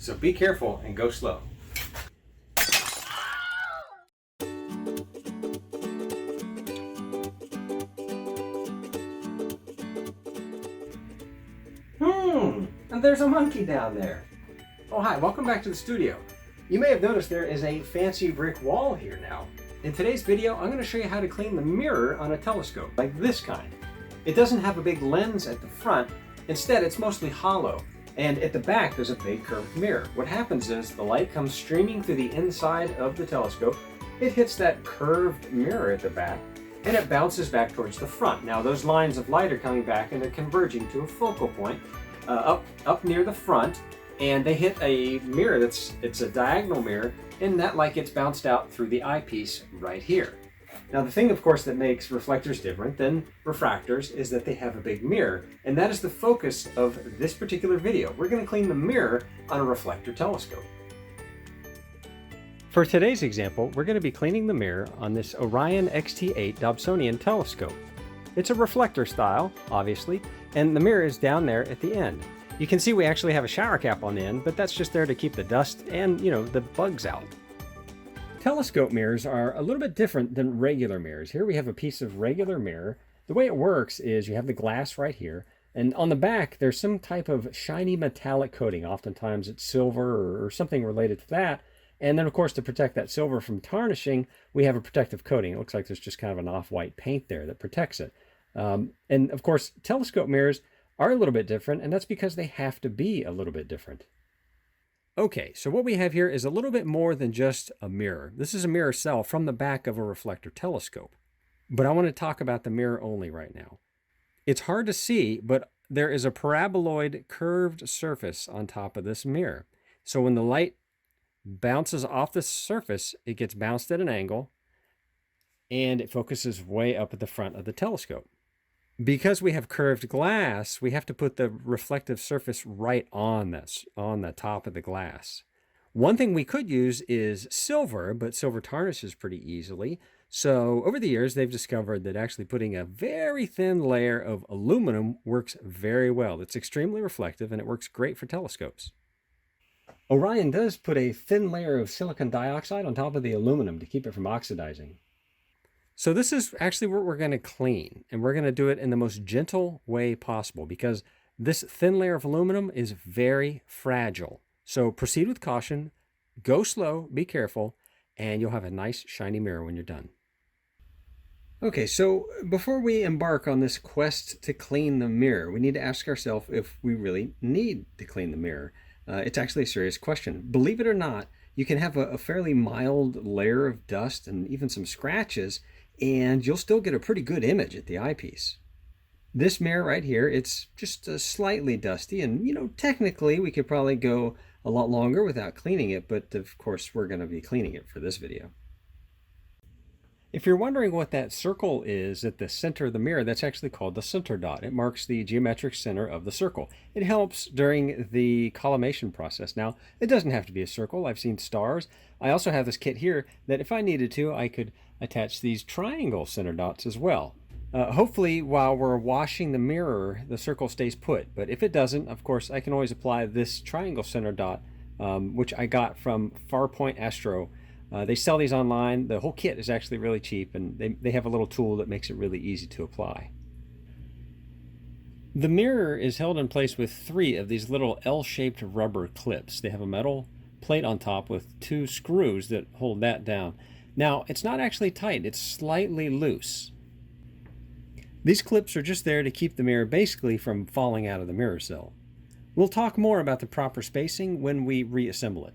So be careful and go slow. And there's a monkey down there. Oh, hi, welcome back to the studio. You may have noticed there is a fancy brick wall here now. In today's video, I'm going to show you how to clean the mirror on a telescope, like this kind. It doesn't have a big lens at the front. Instead, it's mostly hollow. And at the back, there's a big curved mirror. What happens is the light comes streaming through the inside of the telescope. It hits that curved mirror at the back, and it bounces back towards the front. Now, those lines of light are coming back, and they're converging to a focal point up near the front, and they hit a mirror it's a diagonal mirror, and that light gets bounced out through the eyepiece right here. Now, the thing, of course, that makes reflectors different than refractors is that they have a big mirror, and that is the focus of this particular video. We're going to clean the mirror on a reflector telescope. For today's example, we're going to be cleaning the mirror on this Orion XT8 Dobsonian telescope. It's a reflector style, obviously, and the mirror is down there at the end. You can see we actually have a shower cap on the end, but that's just there to keep the dust and, the bugs out. Telescope mirrors are a little bit different than regular mirrors. Here we have a piece of regular mirror. The way it works is you have the glass right here, and on the back there's some type of shiny metallic coating. Oftentimes it's silver or something related to that. And then, of course, to protect that silver from tarnishing, we have a protective coating. It looks like there's just kind of an off-white paint there that protects it. And, of course, telescope mirrors are a little bit different, and that's because they have to be a little bit different. Okay, so what we have here is a little bit more than just a mirror. This is a mirror cell from the back of a reflector telescope. But I want to talk about the mirror only right now. It's hard to see, but there is a paraboloid curved surface on top of this mirror. So when the light bounces off the surface, it gets bounced at an angle, and it focuses way up at the front of the telescope. Because we have curved glass, we have to put the reflective surface right on the top of the glass. One thing we could use is silver, but silver tarnishes pretty easily. So over the years, they've discovered that actually putting a very thin layer of aluminum works very well. It's extremely reflective, and it works great for telescopes. Orion does put a thin layer of silicon dioxide on top of the aluminum to keep it from oxidizing. So this is actually what we're going to clean, and we're going to do it in the most gentle way possible because this thin layer of aluminum is very fragile. So proceed with caution, go slow, be careful, and you'll have a nice shiny mirror when you're done. Okay, so before we embark on this quest to clean the mirror, we need to ask ourselves if we really need to clean the mirror. It's actually a serious question. Believe it or not, you can have a fairly mild layer of dust and even some scratches, and you'll still get a pretty good image at the eyepiece. This mirror right here, it's just slightly dusty, and technically we could probably go a lot longer without cleaning it, but of course we're going to be cleaning it for this video. If you're wondering what that circle is at the center of the mirror, that's actually called the center dot. It marks the geometric center of the circle. It helps during the collimation process. Now, it doesn't have to be a circle. I've seen stars. I also have this kit here that if I needed to, I could attach these triangle center dots as well. Hopefully, while we're washing the mirror, the circle stays put. But if it doesn't, of course, I can always apply this triangle center dot, which I got from Farpoint Astro. They sell these online. The whole kit is actually really cheap, and they have a little tool that makes it really easy to apply. The mirror is held in place with 3 of these little L-shaped rubber clips. They have a metal plate on top with 2 screws that hold that down. Now, it's not actually tight, it's slightly loose. These clips are just there to keep the mirror basically from falling out of the mirror cell. We'll talk more about the proper spacing when we reassemble it.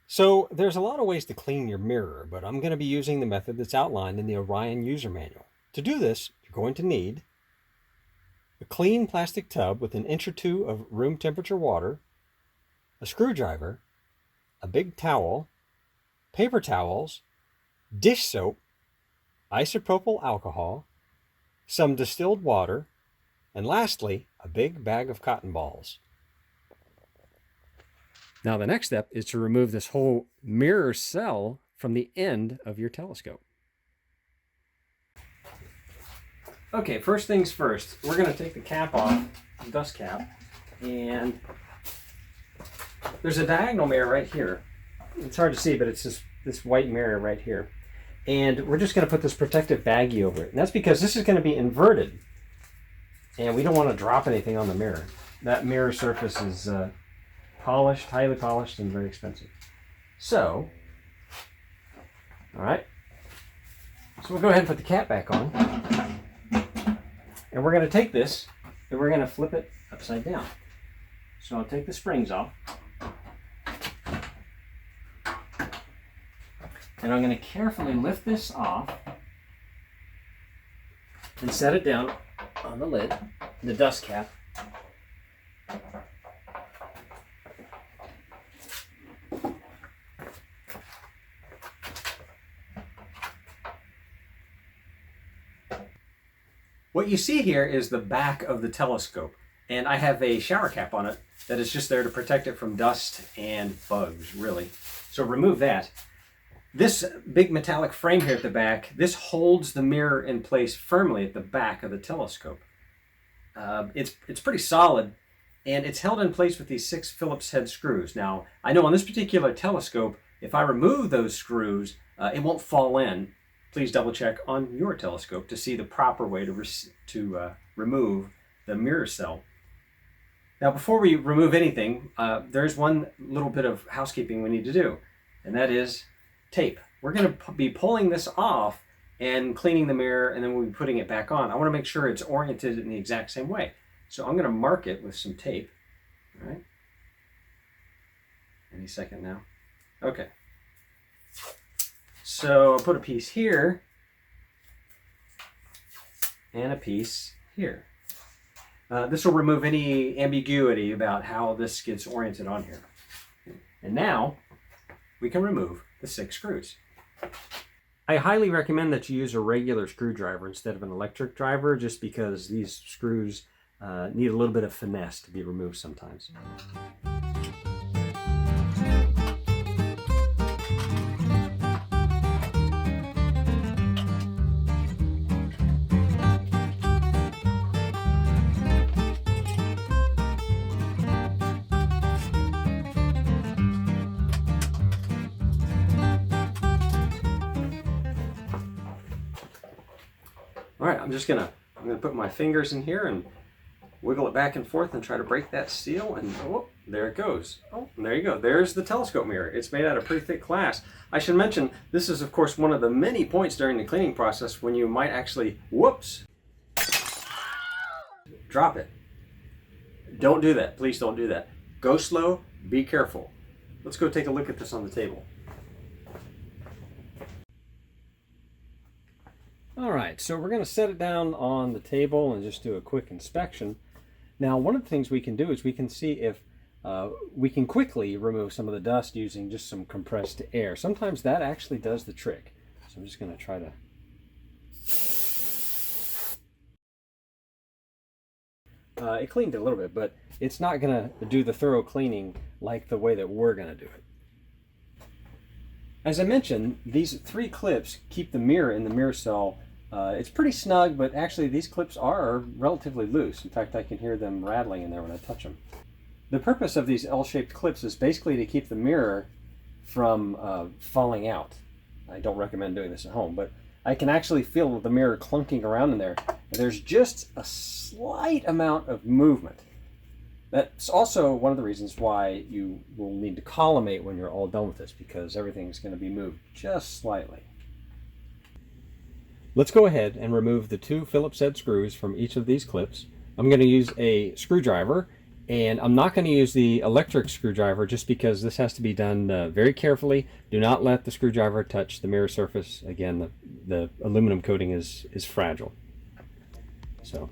So there's a lot of ways to clean your mirror, but I'm going to be using the method that's outlined in the Orion user manual. To do this, you're going to need a clean plastic tub with an inch or 2 of room temperature water, a screwdriver, a big towel, paper towels, dish soap, isopropyl alcohol, some distilled water, and lastly, a big bag of cotton balls. Now the next step is to remove this whole mirror cell from the end of your telescope. Okay, first things first, we're going to take the cap off, the dust cap, and there's a diagonal mirror right here. It's hard to see, but it's this white mirror right here. And we're just going to put this protective baggie over it. And that's because this is going to be inverted. And we don't want to drop anything on the mirror. That mirror surface is polished, highly polished, and very expensive. So, all right. So we'll go ahead and put the cap back on. And we're going to take this and we're going to flip it upside down. So I'll take the springs off. And I'm going to carefully lift this off and set it down on the lid, the dust cap. What you see here is the back of the telescope, and I have a shower cap on it that is just there to protect it from dust and bugs, really. So remove that. This big metallic frame here at the back, this holds the mirror in place firmly at the back of the telescope. It's pretty solid, and it's held in place with these 6 Phillips head screws. Now, I know on this particular telescope, if I remove those screws, it won't fall in. Please double check on your telescope to see the proper way to remove the mirror cell. Now, before we remove anything, there's one little bit of housekeeping we need to do, and that is tape. We're going to be pulling this off and cleaning the mirror, and then we'll be putting it back on. I want to make sure it's oriented in the exact same way. So I'm going to mark it with some tape. All right. Any second now. Okay. So I'll put a piece here and a piece here. This will remove any ambiguity about how this gets oriented on here. And now we can remove the 6 screws. I highly recommend that you use a regular screwdriver instead of an electric driver, just because these screws need a little bit of finesse to be removed sometimes. All right, I'm gonna put my fingers in here and wiggle it back and forth and try to break that seal, and oh, there it goes. Oh, and there you go. There's the telescope mirror. It's made out of pretty thick glass. I should mention, this is of course one of the many points during the cleaning process when you might actually, whoops, drop it. Don't do that. Please don't do that. Go slow, be careful. Let's go take a look at this on the table. All right, so we're going to set it down on the table and just do a quick inspection. Now, one of the things we can do is we can see if we can quickly remove some of the dust using just some compressed air. Sometimes that actually does the trick. So I'm just going to try to... it cleaned it a little bit, but it's not going to do the thorough cleaning like the way that we're going to do it. As I mentioned, these 3 clips keep the mirror in the mirror cell. It's pretty snug, but actually these clips are relatively loose. In fact, I can hear them rattling in there when I touch them. The purpose of these L-shaped clips is basically to keep the mirror from falling out. I don't recommend doing this at home, but I can actually feel the mirror clunking around in there. And there's just a slight amount of movement. That's also one of the reasons why you will need to collimate when you're all done with this, because everything's going to be moved just slightly. Let's go ahead and remove the 2 Phillips head screws from each of these clips. I'm going to use a screwdriver, and I'm not going to use the electric screwdriver just because this has to be done very carefully. Do not let the screwdriver touch the mirror surface. Again, the aluminum coating is fragile. So.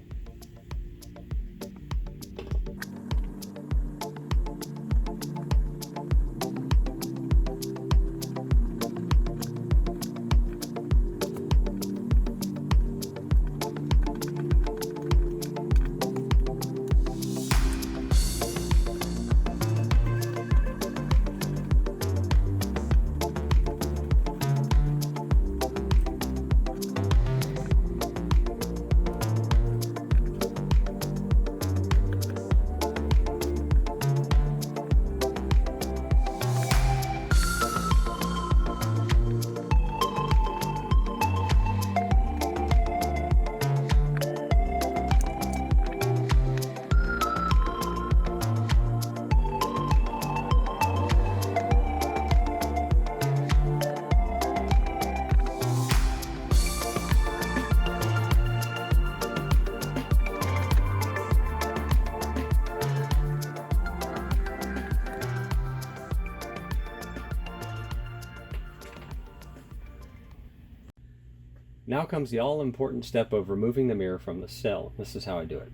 Now comes the all-important step of removing the mirror from the cell. This is how I do it.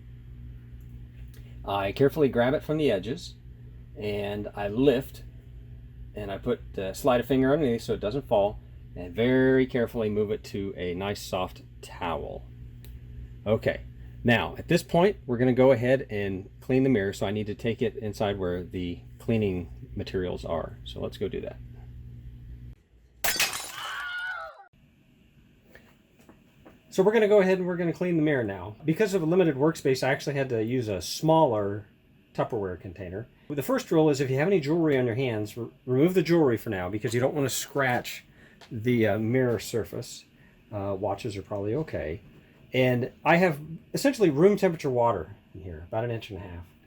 I carefully grab it from the edges, and I lift, and I slide a finger underneath so it doesn't fall, and very carefully move it to a nice soft towel. Okay, now at this point we're going to go ahead and clean the mirror, so I need to take it inside where the cleaning materials are. So let's go do that. So we're going to go ahead and we're going to clean the mirror now. Because of a limited workspace, I actually had to use a smaller Tupperware container. The first rule is if you have any jewelry on your hands, remove the jewelry for now because you don't want to scratch the mirror surface. Watches are probably okay. And I have essentially room temperature water in here, about 1.5 inches.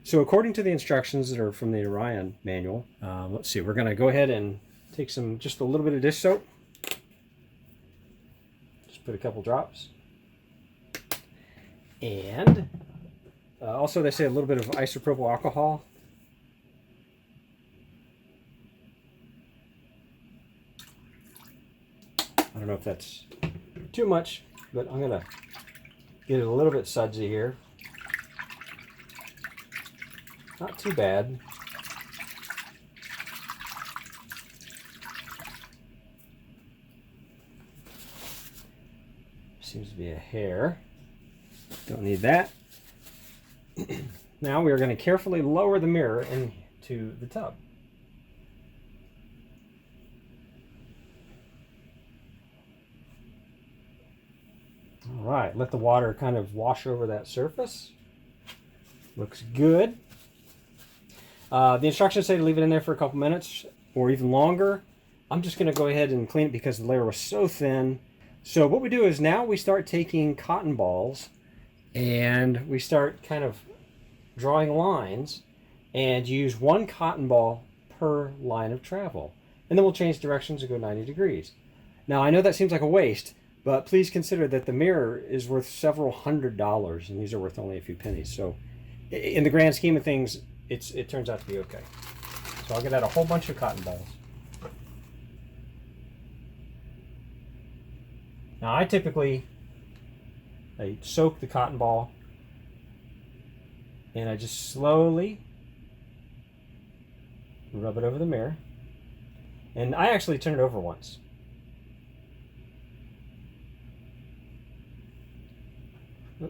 So according to the instructions that are from the Orion manual, let's see, we're going to go ahead and take just a little bit of dish soap. Just put a couple drops. And also they say a little bit of isopropyl alcohol. I don't know if that's too much, but I'm going to get it a little bit sudsy here. Not too bad. Seems to be a hair. Don't need that. Now we are going to carefully lower the mirror into the tub. All right, let the water kind of wash over that surface. Looks good. The instructions say to leave it in there for a couple minutes or even longer. I'm just going to go ahead and clean it because the layer was so thin. So what we do is now we start taking cotton balls and we start kind of drawing lines and use 1 cotton ball per line of travel. And then we'll change directions and go 90 degrees. Now I know that seems like a waste, but please consider that the mirror is worth several $100s and these are worth only a few pennies. So in the grand scheme of things, it turns out to be okay. So I'll get out a whole bunch of cotton balls. Now I typically soak the cotton ball and I just slowly rub it over the mirror. And I actually turn it over once. You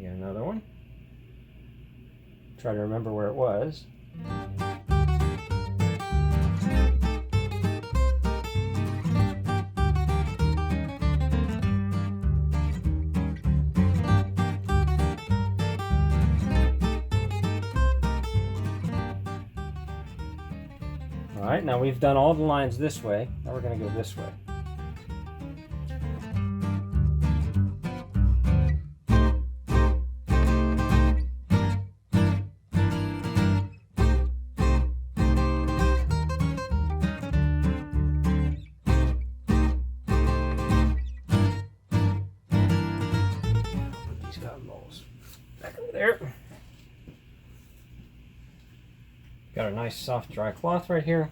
got another one. Try to remember where it was. All right, now we've done all the lines this way. Now we're going to go this way. Put these cotton balls back over there. Got a nice soft dry cloth right here.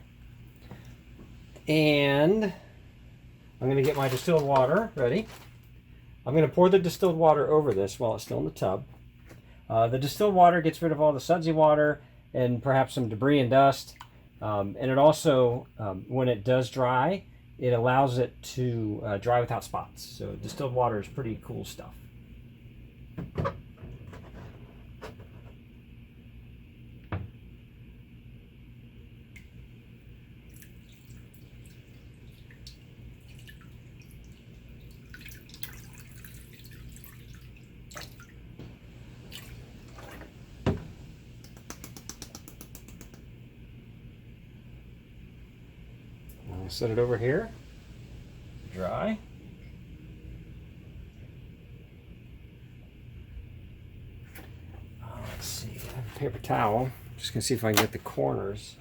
And I'm going to get my distilled water ready. I'm going to pour the distilled water over this while it's still in the tub. The distilled water gets rid of all the sudsy water and perhaps some debris and dust. And it also, when it does dry, it allows it to dry without spots. So distilled water is pretty cool stuff. I'll set it over here, dry. Let's see, I have a paper towel. Just gonna see if I can get the corners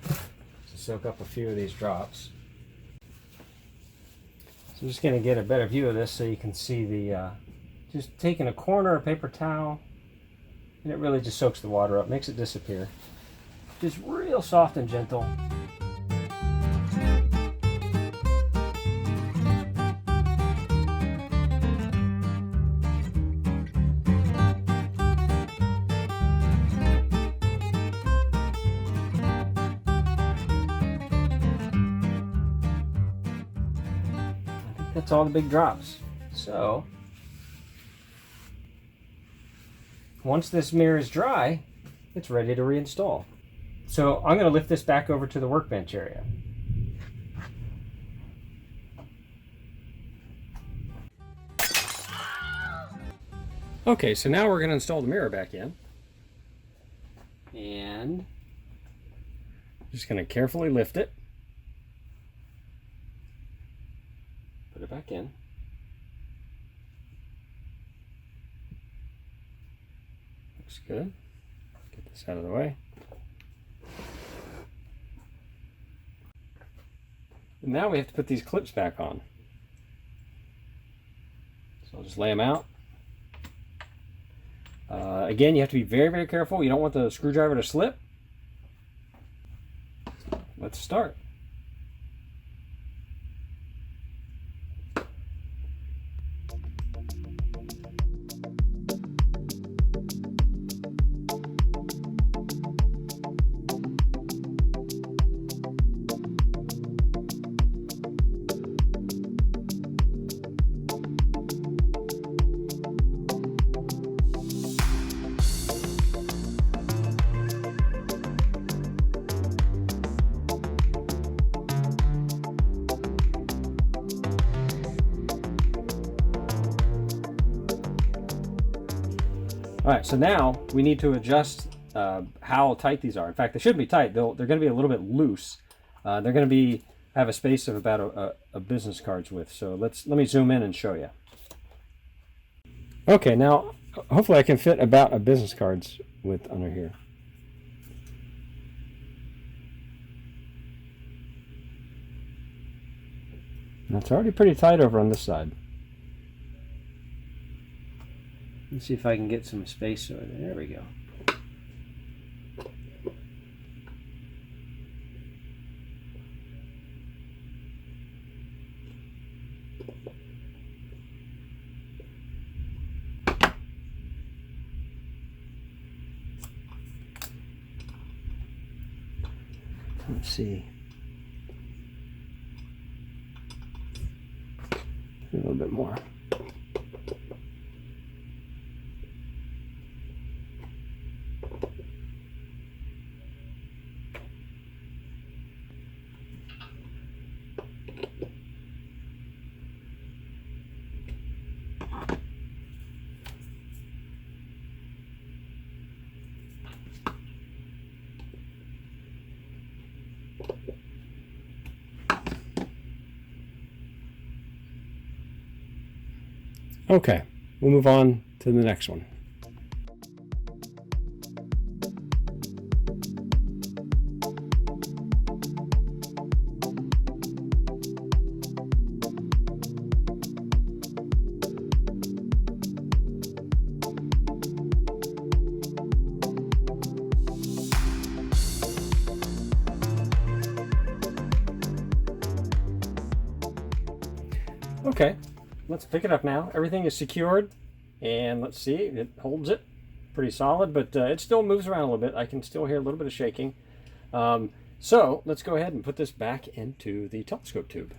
to soak up a few of these drops. So I'm just gonna get a better view of this so you can see the, just taking a corner of paper towel, and it really just soaks the water up, makes it disappear. Just real soft and gentle. that's all the big drops. So once this mirror is dry, it's ready to reinstall. So I'm going to lift this back over to the workbench area. Okay, so now we're going to install the mirror back in. And just going to carefully lift it. Put it back in. Looks good. Get this out of the way. And now we have to put these clips back on. So I'll just lay them out. Again, you have to be very, very careful. You don't want the screwdriver to slip. Let's start. All right, so now we need to adjust how tight these are. In fact, they shouldn't be tight. They're going to be a little bit loose. They're going to have a space of about a business card's width. So let me zoom in and show you. Okay, now hopefully I can fit about a business card's width under here. And it's already pretty tight over on this side. Let's see if I can get some space over there. There we go. Let's see. A little bit more. Okay, we'll move on to the next one. Okay, let's pick it up now. Everything is secured, and let's see, it holds it pretty solid, but it still moves around a little bit. I can still hear a little bit of shaking. So let's go ahead and put this back into the telescope tube.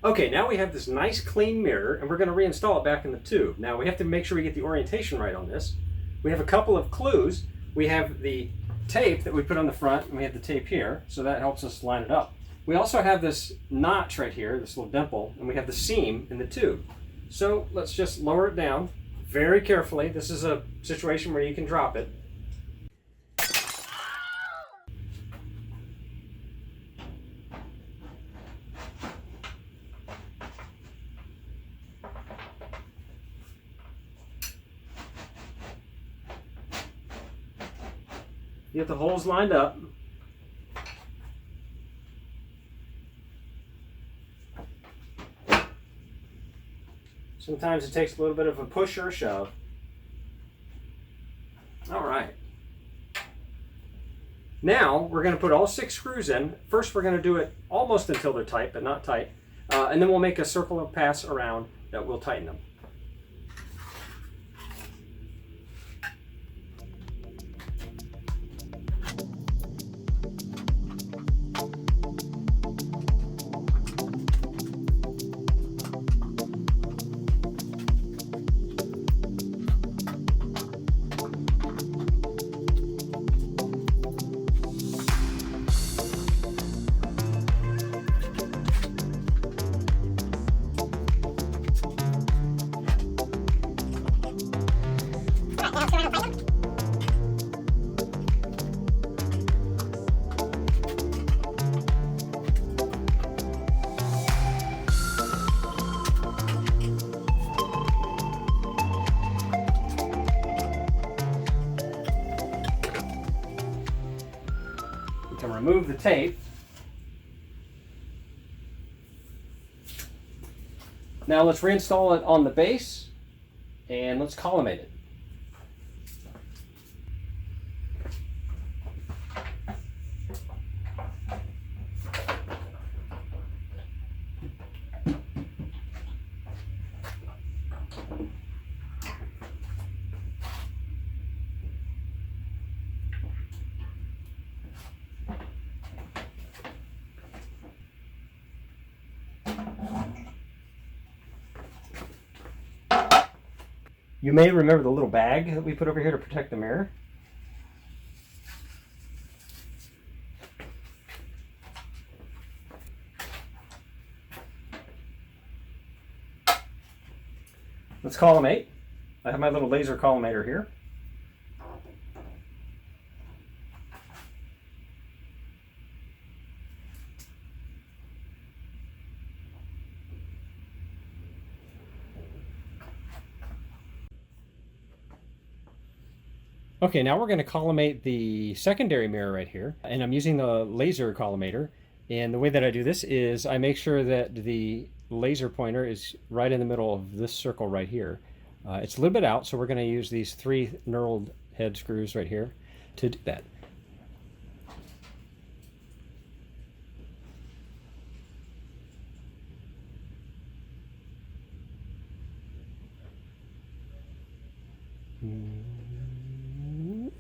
Okay, now we have this nice clean mirror, and we're going to reinstall it back in the tube. Now we have to make sure we get the orientation right on this. We have a couple of clues. We have the tape that we put on the front, and we have the tape here, so that helps us line it up. We also have this notch right here, this little dimple, and we have the seam in the tube. So let's just lower it down very carefully. This is a situation where you can drop it. Get the holes lined up. Sometimes it takes a little bit of a push or a shove. All right. Now we're going to put all 6 screws in. First we're going to do it almost until they're tight, but not tight. And then we'll make a circle of pass around that will tighten them. We can remove the tape. Now let's reinstall it on the base and let's collimate it. You may remember the little bag that we put over here to protect the mirror. Let's collimate. I have my little laser collimator here. Okay, now we're going to collimate the secondary mirror right here, and I'm using the laser collimator. And the way that I do this is I make sure that the laser pointer is right in the middle of this circle right here. It's a little bit out, so we're going to use these 3 knurled head screws right here to do that.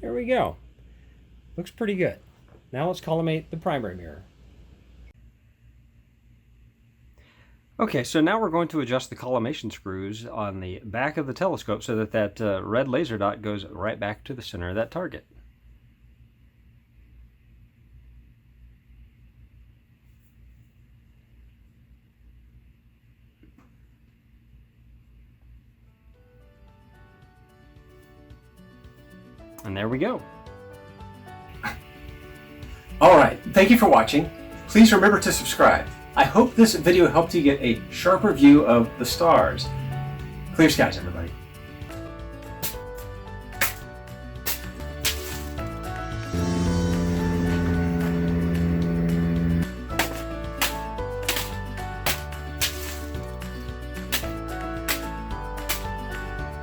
There we go. Looks pretty good. Now let's collimate the primary mirror. Okay, so now we're going to adjust the collimation screws on the back of the telescope so that that red laser dot goes right back to the center of that target. And there we go. Alright, thank you for watching. Please remember to subscribe. I hope this video helped you get a sharper view of the stars. Clear skies, everybody.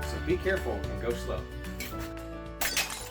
So be careful and go slow.